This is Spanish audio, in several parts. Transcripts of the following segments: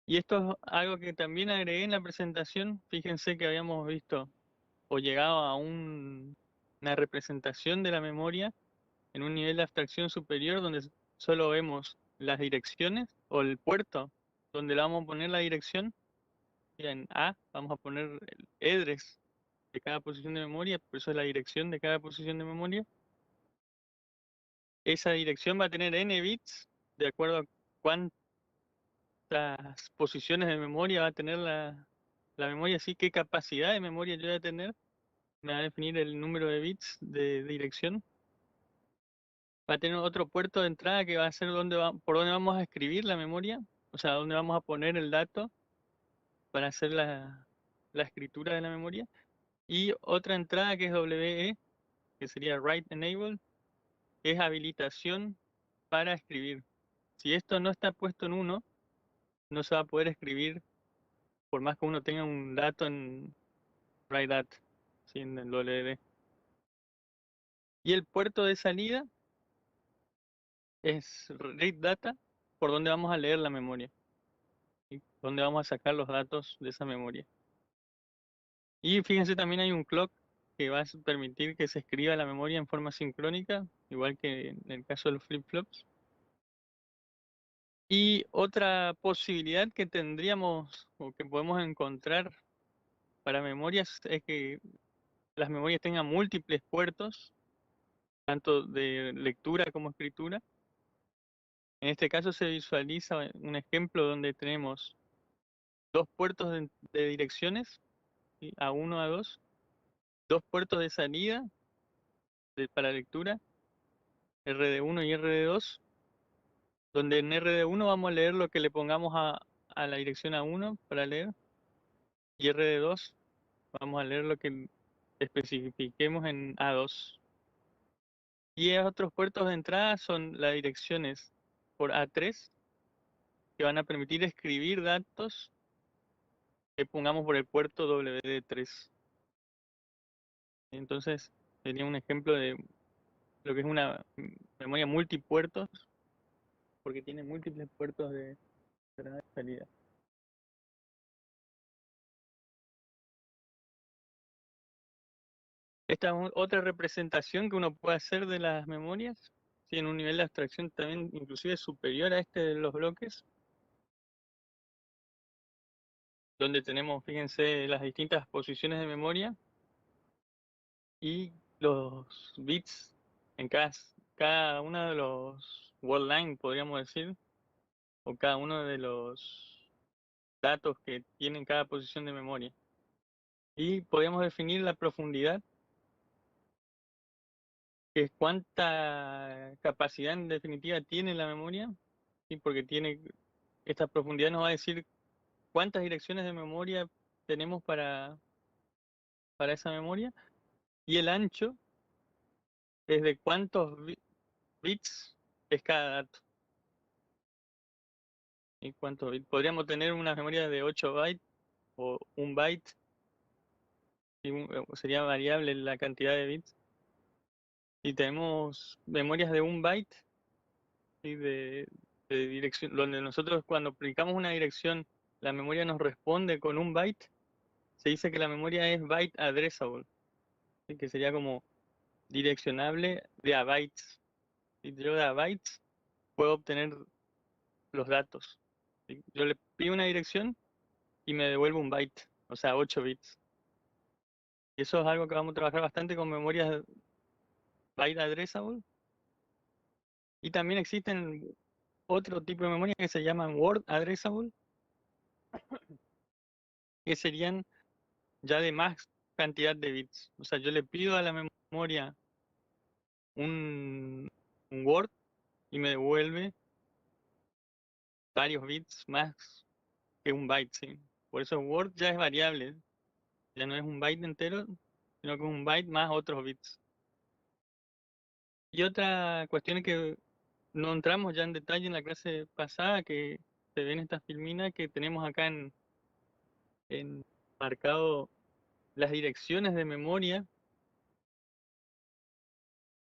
Y esto es algo que también agregué en la presentación. Fíjense que habíamos visto o llegado a una representación de la memoria en un nivel de abstracción superior donde solo vemos las direcciones o el puerto donde le vamos a poner la dirección. Y en A vamos a poner el address de cada posición de memoria, por eso es la dirección de cada posición de memoria. Esa dirección va a tener n bits de acuerdo a cuántas posiciones de memoria va a tener la memoria, así qué capacidad de memoria yo voy a tener, me va a definir el número de bits de dirección. Va a tener otro puerto de entrada que va a ser por donde vamos a escribir la memoria, o sea, donde vamos a poner el dato para hacer la escritura de la memoria. Y otra entrada que es WE, que sería Write Enable, que es habilitación para escribir. Si esto no está puesto en uno, no se va a poder escribir por más que uno tenga un dato en WriteDat, ¿sí? En el WD. Y el puerto de salida es Read Data, por donde vamos a leer la memoria, ¿sí? Donde vamos a sacar los datos de esa memoria. Y fíjense, también hay un clock que va a permitir que se escriba la memoria en forma sincrónica, igual que en el caso de los flip-flops. Y otra posibilidad que tendríamos o que podemos encontrar para memorias es que las memorias tengan múltiples puertos, tanto de lectura como escritura. En este caso se visualiza un ejemplo donde tenemos dos puertos de direcciones, ¿sí? A1, A2, dos puertos de salida para lectura, RD1 y RD2, donde en RD1 vamos a leer lo que le pongamos a la dirección A1 para leer, y RD2 vamos a leer lo que especifiquemos en A2. Y otros puertos de entrada son las direcciones por A3, que van a permitir escribir datos que pongamos por el puerto WD3. Entonces, sería un ejemplo de lo que es una memoria multipuertos, porque tiene múltiples puertos de entrada y salida. Esta es otra representación que uno puede hacer de las memorias, sí, en un nivel de abstracción también inclusive superior a este de los bloques, donde tenemos, fíjense, las distintas posiciones de memoria y los bits en cada uno de los word line, podríamos decir, o cada uno de los datos que tienen cada posición de memoria. Y podríamos definir la profundidad, que es cuánta capacidad en definitiva tiene la memoria, ¿sí? Porque esta profundidad nos va a decir cuántas direcciones de memoria tenemos para esa memoria. Y el ancho es de cuántos bits es cada dato. ¿Y cuántos bits? Podríamos tener una memoria de 8 bytes o un byte, y sería variable la cantidad de bits. Y tenemos memorias de un byte, ¿sí? De dirección, donde nosotros cuando aplicamos una dirección, la memoria nos responde con un byte. Se dice que la memoria es byte addressable, ¿sí? Que sería como direccionable de a bytes. Si yo de a bytes puedo obtener los datos, ¿sí? Yo le pido una dirección y me devuelve un byte, o sea, 8 bits. Y eso es algo que vamos a trabajar bastante con memorias byte addressable. Y también existen otro tipo de memoria que se llaman word addressable, que serían ya de más cantidad de bits. O sea, yo le pido a la memoria un, un word y me devuelve varios bits más que un byte, ¿sí? Por eso word ya es variable, ya no es un byte entero, sino que es un byte más otros bits. Y otra cuestión es que no entramos ya en detalle en la clase pasada, que se ven estas filminas que tenemos acá en marcado las direcciones de memoria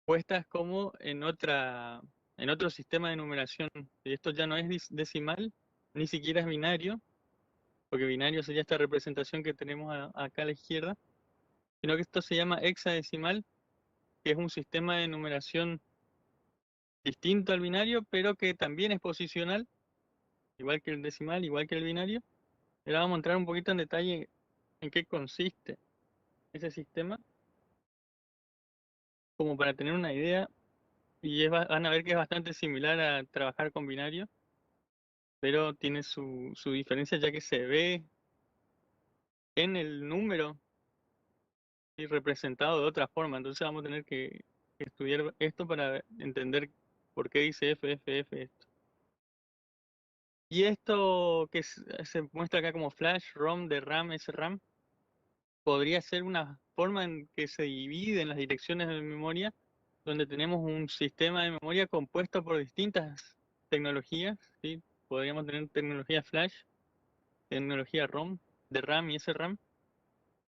puestas como en otro sistema de numeración. Y esto ya no es decimal, ni siquiera es binario, porque binario sería esta representación que tenemos acá a la izquierda, sino que esto se llama hexadecimal, que es un sistema de numeración distinto al binario, pero que también es posicional, igual que el decimal, igual que el binario. Ahora vamos a entrar un poquito en detalle en qué consiste ese sistema, como para tener una idea, y van a ver que es bastante similar a trabajar con binario, pero tiene su diferencia ya que se ve en el número y representado de otra forma. Entonces vamos a tener que estudiar esto para entender por qué dice FFF esto. Y esto que se muestra acá como flash, ROM, DRAM, SRAM, podría ser una forma en que se dividen las direcciones de memoria, donde tenemos un sistema de memoria compuesto por distintas tecnologías, ¿sí? Podríamos tener tecnología flash, tecnología ROM, DRAM y SRAM,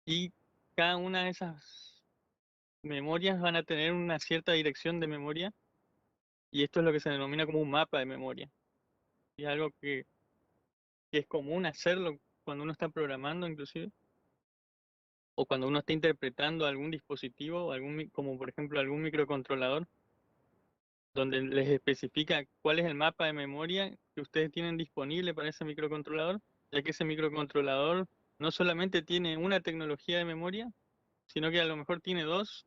y cada una de esas memorias van a tener una cierta dirección de memoria, y esto es lo que se denomina como un mapa de memoria. Y es algo que es común hacerlo cuando uno está programando, inclusive, o cuando uno está interpretando algún dispositivo, como por ejemplo algún microcontrolador, donde les especifica cuál es el mapa de memoria que ustedes tienen disponible para ese microcontrolador, ya que ese microcontrolador no solamente tiene una tecnología de memoria, sino que a lo mejor tiene dos,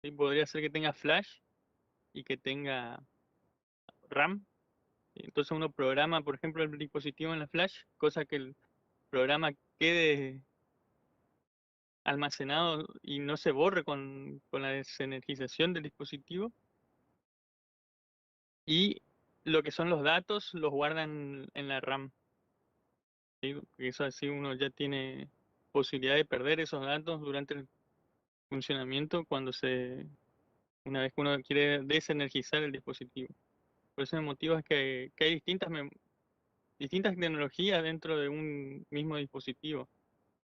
y podría ser que tenga flash y que tenga RAM. Entonces uno programa, por ejemplo, el dispositivo en la flash, cosa que el programa quede almacenado y no se borre con la desenergización del dispositivo. Y lo que son los datos los guardan en la RAM. ¿Sí? Eso así uno ya tiene posibilidad de perder esos datos durante el funcionamiento una vez que uno quiere desenergizar el dispositivo. Por ese motivo es que hay distintas tecnologías dentro de un mismo dispositivo.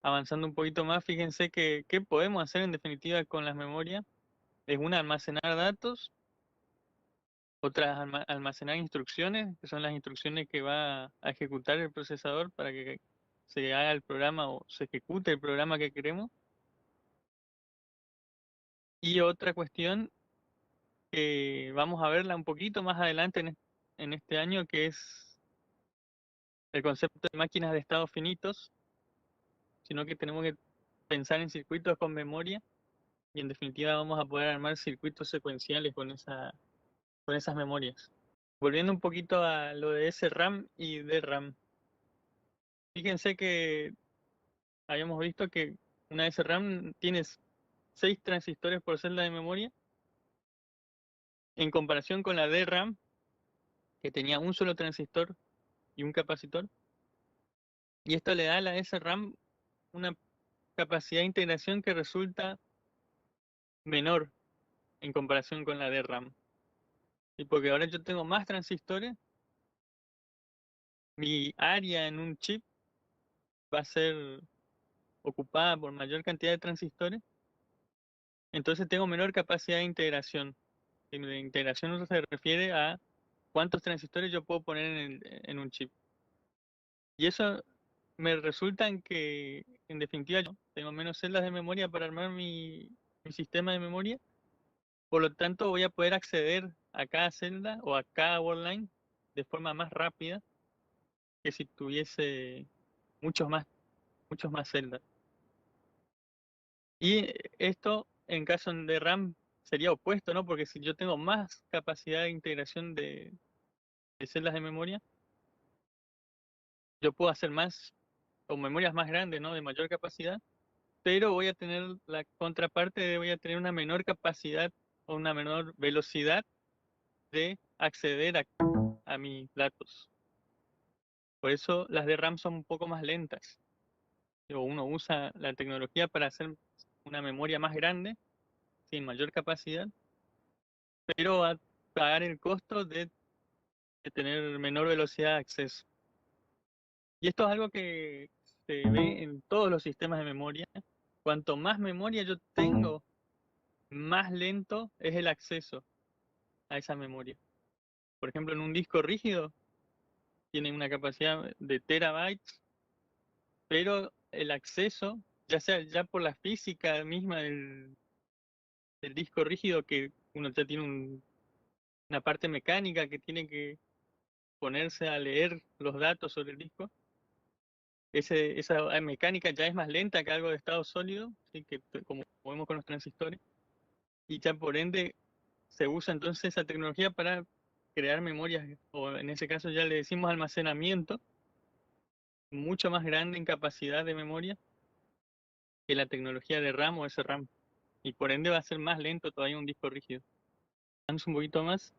Avanzando un poquito más, fíjense que qué podemos hacer en definitiva con las memorias. Es una, almacenar datos, otra, almacenar instrucciones, que son las instrucciones que va a ejecutar el procesador para que se haga el programa o se ejecute el programa que queremos. Y otra cuestión que vamos a verla un poquito más adelante en este año, que es el concepto de máquinas de estados finitos, sino que tenemos que pensar en circuitos con memoria y en definitiva vamos a poder armar circuitos secuenciales con esas memorias. Volviendo un poquito a lo de SRAM y DRAM. Fíjense que habíamos visto que una SRAM tiene 6 transistores por celda de memoria, en comparación con la DRAM, que tenía un solo transistor y un capacitor. Y esto le da a la SRAM una capacidad de integración que resulta menor en comparación con la DRAM. Y porque ahora yo tengo más transistores, mi área en un chip va a ser ocupada por mayor cantidad de transistores, entonces tengo menor capacidad de integración. Y la integración se refiere a cuántos transistores yo puedo poner en un chip. Y eso me resulta en que, en definitiva, yo tengo menos celdas de memoria para armar mi sistema de memoria. Por lo tanto, voy a poder acceder a cada celda o a cada word line de forma más rápida que si tuviese muchos más, muchos más celdas. Y esto, en caso de RAM, sería opuesto, ¿no? Porque si yo tengo más capacidad de integración de celdas de memoria, yo puedo hacer más o memorias más grandes, ¿no? De mayor capacidad, pero voy a tener la contraparte voy a tener una menor capacidad o una menor velocidad de acceder a mis datos. Por eso las de RAM son un poco más lentas. O uno usa la tecnología para hacer una memoria más grande, sin mayor capacidad, pero va a pagar el costo de tener menor velocidad de acceso. Y esto es algo que se ve en todos los sistemas de memoria. Cuanto más memoria yo tengo, más lento es el acceso a esa memoria. Por ejemplo, en un disco rígido tiene una capacidad de terabytes pero el acceso, ya sea ya por la física misma del disco rígido, que uno ya tiene una parte mecánica que tiene que ponerse a leer los datos sobre el disco, esa mecánica ya es más lenta que algo de estado sólido, ¿sí? Como vemos con los transistores, y ya por ende se usa entonces esa tecnología para crear memorias, o en ese caso ya le decimos almacenamiento, mucho más grande en capacidad de memoria que la tecnología de RAM o SRAM, y por ende va a ser más lento todavía un disco rígido. Vamos un poquito más.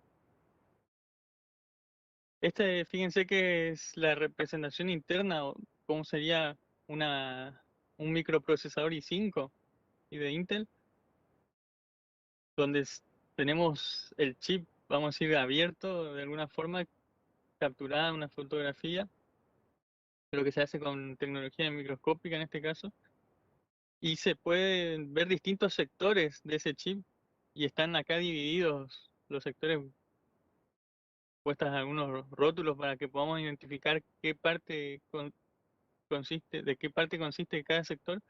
Fíjense que es la representación interna, o cómo sería una, un microprocesador i5 y de Intel, donde tenemos el chip, vamos a decir, abierto de alguna forma, capturada una fotografía, lo que se hace con tecnología microscópica en este caso, y se pueden ver distintos sectores de ese chip, y están acá divididos los sectores, puestas algunos rótulos para que podamos identificar qué parte consiste, de qué parte consiste cada sector.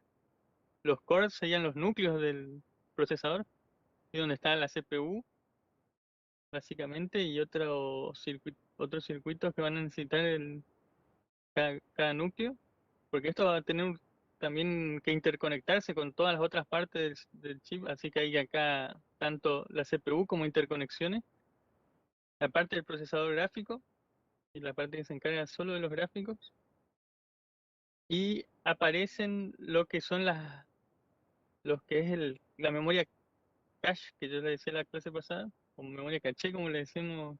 Los cores serían los núcleos del procesador, y donde está la CPU, básicamente, y otros circuitos que van a necesitar cada núcleo, porque esto va a tener también que interconectarse con todas las otras partes del chip, así que hay acá tanto la CPU como interconexiones, la parte del procesador gráfico y la parte que se encarga solo de los gráficos, y aparecen lo que son los que es la memoria cache, que yo le decía la clase pasada, o memoria caché, como le decimos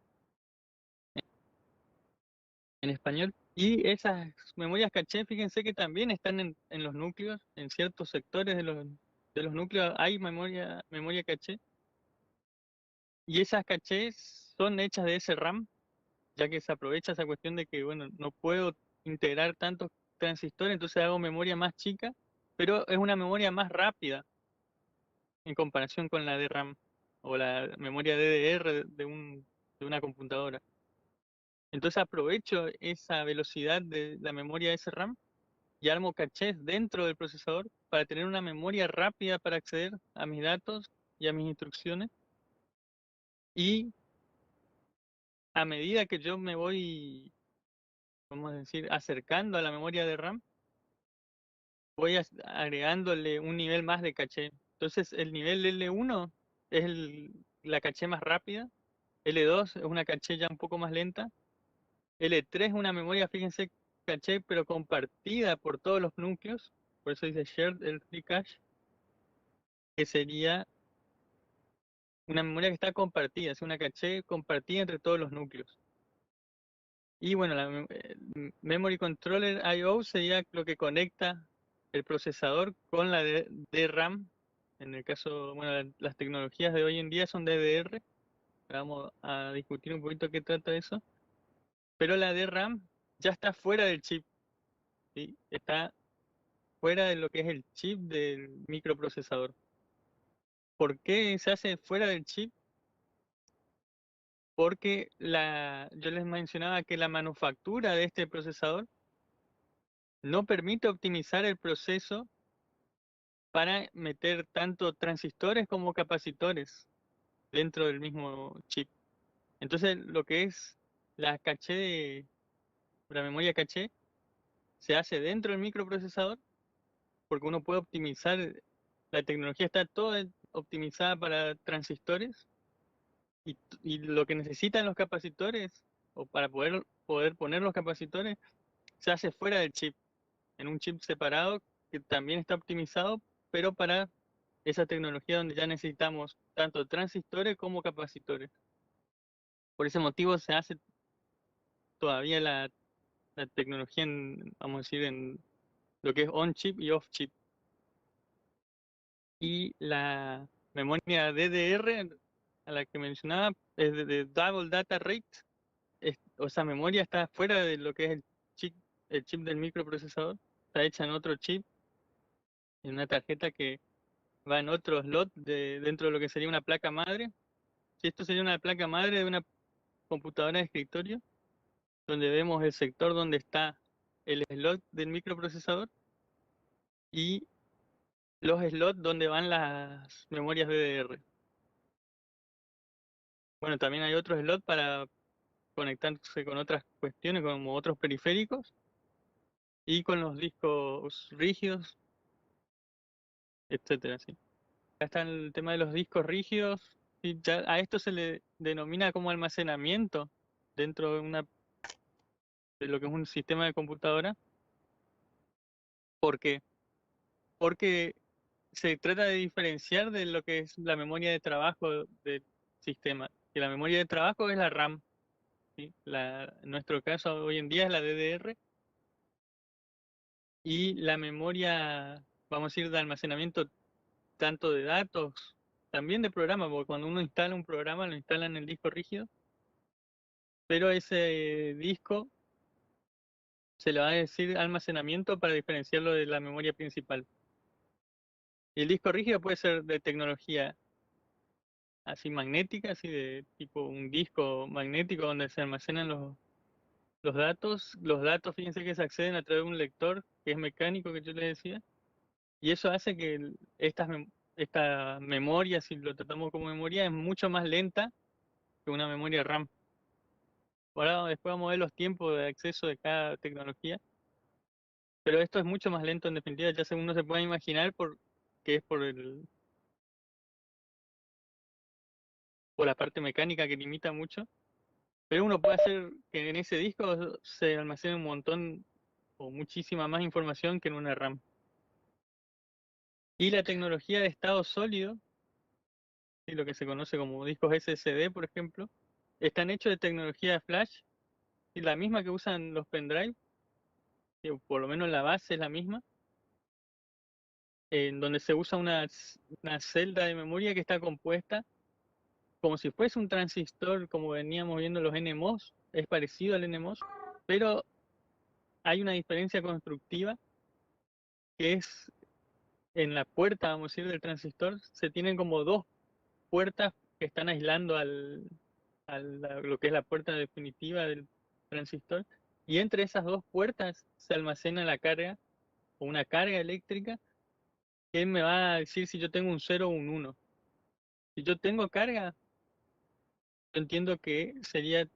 en español. Y esas memorias caché, fíjense que también están en los núcleos, en ciertos sectores de los núcleos hay memoria caché, y esas cachés son hechas de SRAM, ya que se aprovecha esa cuestión de que, bueno, no puedo integrar tantos transistores, entonces hago memoria más chica, pero es una memoria más rápida en comparación con la DRAM o la memoria DDR de una computadora. Entonces aprovecho esa velocidad de la memoria SRAM y armo cachés dentro del procesador para tener una memoria rápida para acceder a mis datos y a mis instrucciones. Y a medida que yo me voy, vamos a decir, acercando a la memoria de RAM, voy agregándole un nivel más de caché. Entonces el nivel L1 es la caché más rápida, L2 es una caché ya un poco más lenta, L3 es una memoria, fíjense, caché, pero compartida por todos los núcleos, por eso dice shared L3 cache, que sería una memoria que está compartida, es una caché compartida entre todos los núcleos. Y bueno, Memory Controller I/O sería lo que conecta el procesador con la DRAM. En el caso, bueno, las tecnologías de hoy en día son DDR. Vamos a discutir un poquito qué trata eso. Pero la DRAM ya está fuera del chip, ¿sí? Está fuera de lo que es el chip del microprocesador. ¿Por qué se hace fuera del chip? Porque yo les mencionaba que la manufactura de este procesador no permite optimizar el proceso para meter tanto transistores como capacitores dentro del mismo chip. Entonces, lo que es la caché la memoria caché se hace dentro del microprocesador, porque uno puede optimizar, la tecnología está toda optimizada para transistores, y lo que necesitan los capacitores, o para poder poner los capacitores, se hace fuera del chip, en un chip separado que también está optimizado, pero para esa tecnología donde ya necesitamos tanto transistores como capacitores. Por ese motivo se hace todavía la tecnología vamos a decir, en lo que es on-chip y off-chip. Y la memoria DDR, a la que mencionaba, es de Double Data Rate. O sea, memoria está fuera de lo que es el chip del microprocesador. Está hecha en otro chip, en una tarjeta que va en otro slot dentro de lo que sería una placa madre. Si esto sería una placa madre de una computadora de escritorio, donde vemos el sector donde está el slot del microprocesador y los slots donde van las memorias DDR. Bueno, también hay otros slots para conectarse con otras cuestiones, como otros periféricos, y con los discos rígidos, etcétera, sí. Acá está el tema de los discos rígidos, y ya a esto se le denomina como almacenamiento dentro de lo que es un sistema de computadora. ¿Por qué? Porque se trata de diferenciar de lo que es la memoria de trabajo del sistema. Que la memoria de trabajo es la RAM, ¿sí? En nuestro caso hoy en día es la DDR, y la memoria, vamos a decir, de almacenamiento tanto de datos, también de programas, porque cuando uno instala un programa lo instala en el disco rígido, pero ese disco se le va a decir almacenamiento para diferenciarlo de la memoria principal. Y el disco rígido puede ser de tecnología así magnética, así de tipo un disco magnético donde se almacenan los datos. Los datos, fíjense que se acceden a través de un lector que es mecánico, que yo les decía, y eso hace que esta memoria, si lo tratamos como memoria, es mucho más lenta que una memoria RAM. Ahora después vamos a ver los tiempos de acceso de cada tecnología, pero esto es mucho más lento en definitiva, ya según uno se puede imaginar, que es por la parte mecánica que limita mucho. Pero uno puede hacer que en ese disco se almacene un montón o muchísima más información que en una RAM. Y la tecnología de estado sólido, y lo que se conoce como discos SSD, por ejemplo, están hechos de tecnología de flash, y la misma que usan los pendrive, que por lo menos la base es la misma, en donde se usa una celda de memoria que está compuesta como si fuese un transistor, como veníamos viendo los NMOS, es parecido al NMOS, pero hay una diferencia constructiva que es en la puerta, vamos a decir, del transistor, se tienen como dos puertas que están aislando lo que es la puerta definitiva del transistor, y entre esas dos puertas se almacena la carga o una carga eléctrica que me va a decir si yo tengo un cero o un uno. Si yo tengo carga, yo entiendo que sería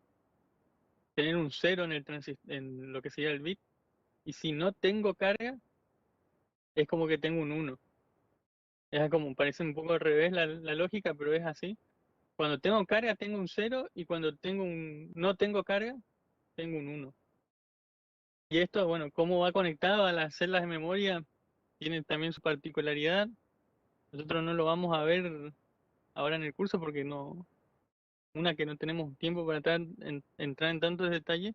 tener un cero en en lo que sería el bit, y si no tengo carga, es como que tengo un uno. Es como, parece un poco al revés la lógica, pero es así. Cuando tengo carga tengo un cero, y cuando no tengo carga tengo un uno. Y esto, bueno, cómo va conectado a las celdas de memoria, tiene también su particularidad. Nosotros no lo vamos a ver ahora en el curso porque que no tenemos tiempo para entrar en tantos detalles,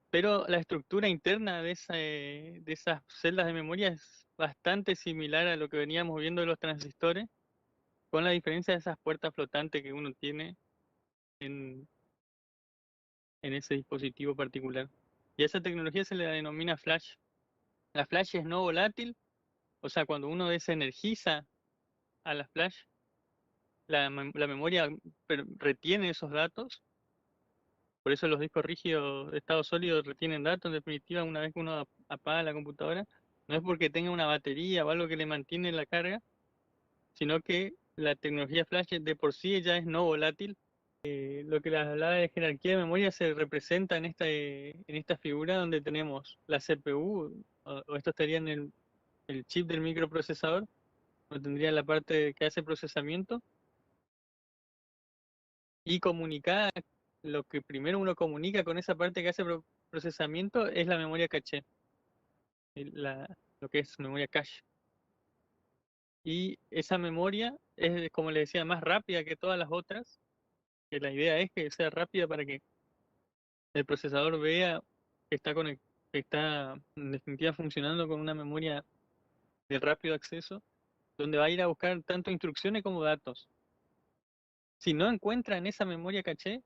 pero la estructura interna de esas celdas de memoria es bastante similar a lo que veníamos viendo de los transistores, con la diferencia de esas puertas flotantes que uno tiene en, en ese dispositivo particular. Y a esa tecnología se le denomina flash. La flash es no volátil, o sea, cuando uno desenergiza a la flash, la memoria retiene esos datos. Por eso los discos rígidos de estado sólido retienen datos, en definitiva, una vez que uno apaga la computadora. No es porque tenga una batería o algo que le mantiene la carga, sino que la tecnología flash de por sí ya es no volátil. Lo que les hablaba de jerarquía de memoria se representa en esta figura donde tenemos la CPU, o esto estaría en el chip del microprocesador, donde tendría la parte que hace procesamiento, y comunicada, lo que primero uno comunica con esa parte que hace procesamiento es la memoria caché, lo que es memoria cache. Y esa memoria es, como les decía, más rápida que todas las otras, que la idea es que sea rápida para que el procesador vea que que está en definitiva funcionando con una memoria de rápido acceso, donde va a ir a buscar tanto instrucciones como datos. Si no encuentra en esa memoria caché,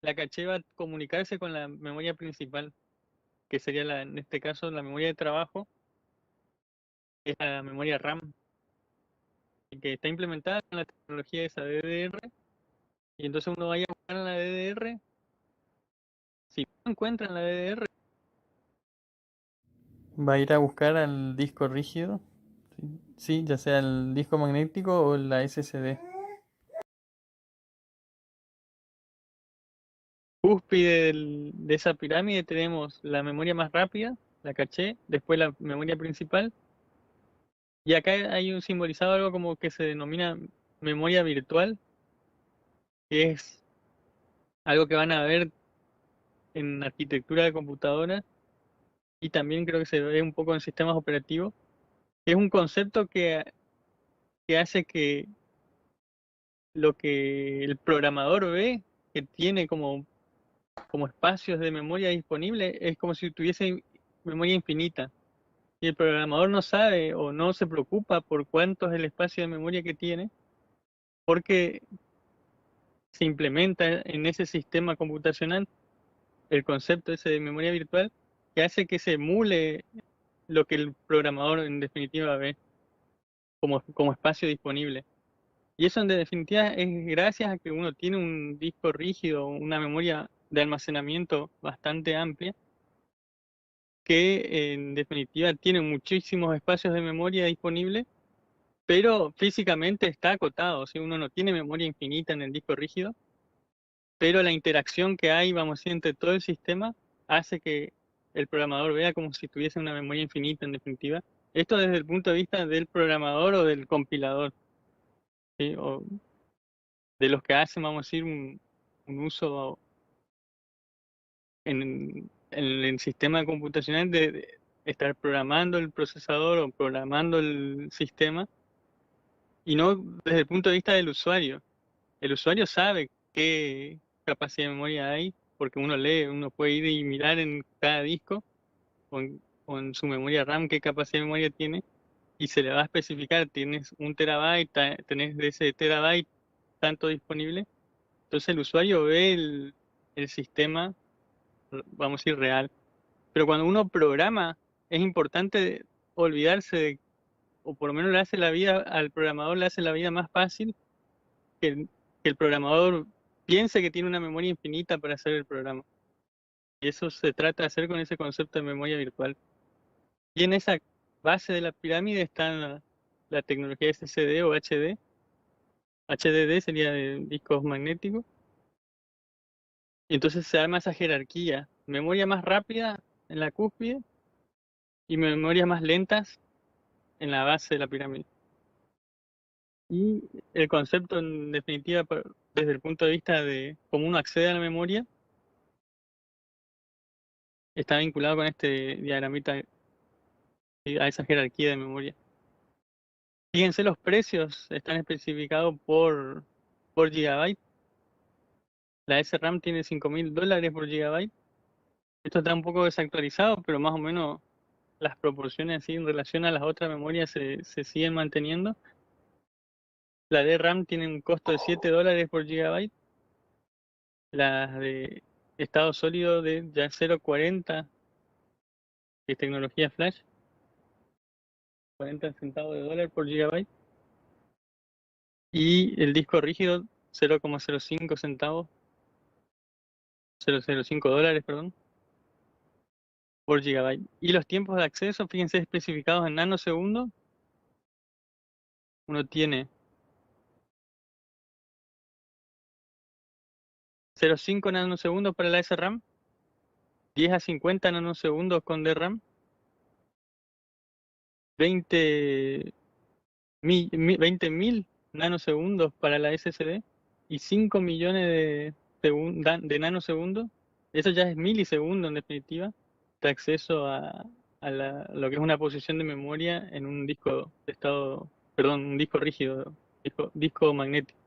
la caché va a comunicarse con la memoria principal, que sería en este caso la memoria de trabajo, es la memoria RAM, y que está implementada con la tecnología de esa DDR, y entonces uno vaya a buscar en la DDR. Si no encuentra en la DDR, va a ir a buscar al disco rígido, sí, sí, ya sea el disco magnético o la SSD. Cúspide de esa pirámide tenemos la memoria más rápida, la caché, después la memoria principal, y acá hay un simbolizado algo como que se denomina memoria virtual, que es algo que van a ver en arquitectura de computadora y también creo que se ve un poco en sistemas operativos. Es un concepto que hace que lo que el programador ve, que tiene como espacios de memoria disponible, es como si tuviese memoria infinita. Y el programador no sabe o no se preocupa por cuánto es el espacio de memoria que tiene, porque se implementa en ese sistema computacional el concepto ese de memoria virtual que hace que se emule lo que el programador en definitiva ve como espacio disponible. Y eso en definitiva es gracias a que uno tiene un disco rígido, una memoria de almacenamiento bastante amplia, que en definitiva tiene muchísimos espacios de memoria disponibles, pero físicamente está acotado. O sea, uno no tiene memoria infinita en el disco rígido, pero la interacción que hay, vamos a decir, entre todo el sistema hace que el programador vea como si tuviese una memoria infinita en definitiva. Esto desde el punto de vista del programador o del compilador, ¿sí? O de los que hacen, vamos a decir, un uso en el sistema computacional de estar programando el procesador o programando el sistema y no desde el punto de vista del usuario. El usuario sabe qué capacidad de memoria hay porque uno lee, uno puede ir y mirar en cada disco o en su memoria RAM qué capacidad de memoria tiene y se le va a especificar, tienes 1 TB, tenés de ese terabyte tanto disponible. Entonces el usuario ve el sistema, vamos a decir, real. Pero cuando uno programa, es importante olvidarse de, o por lo menos le hace la vida, al programador le hace la vida más fácil que el programador piense que tiene una memoria infinita para hacer el programa. Y eso se trata de hacer con ese concepto de memoria virtual. Y en esa base de la pirámide está la tecnología SSD o HD. HDD sería de discos magnéticos. Y entonces se arma esa jerarquía. Memoria más rápida en la cúspide y memorias más lentas en la base de la pirámide. Y el concepto, en definitiva, desde el punto de vista de cómo uno accede a la memoria, está vinculado con este diagramita, a esa jerarquía de memoria. Fíjense, los precios están especificados por gigabyte. La SRAM tiene $5.000 por gigabyte. Esto está un poco desactualizado, pero más o menos las proporciones así en relación a las otras memorias se siguen manteniendo. La DRAM tiene un costo de $7 por gigabyte. Las de estado sólido de ya 0,40, que es tecnología flash, 40 centavos de dólar por gigabyte. Y el disco rígido, 0,05 centavos, $0,05, perdón, por gigabyte. Y los tiempos de acceso, fíjense, especificados en nanosegundos. Uno tiene 0,5 nanosegundos para la SRAM, 10 a 50 nanosegundos con DRAM, 20 20.000 nanosegundos para la SSD y 5 millones de nanosegundos. Eso ya es milisegundo en definitiva, de acceso a lo que es una posición de memoria en un disco de estado, perdón, un disco rígido, disco magnético.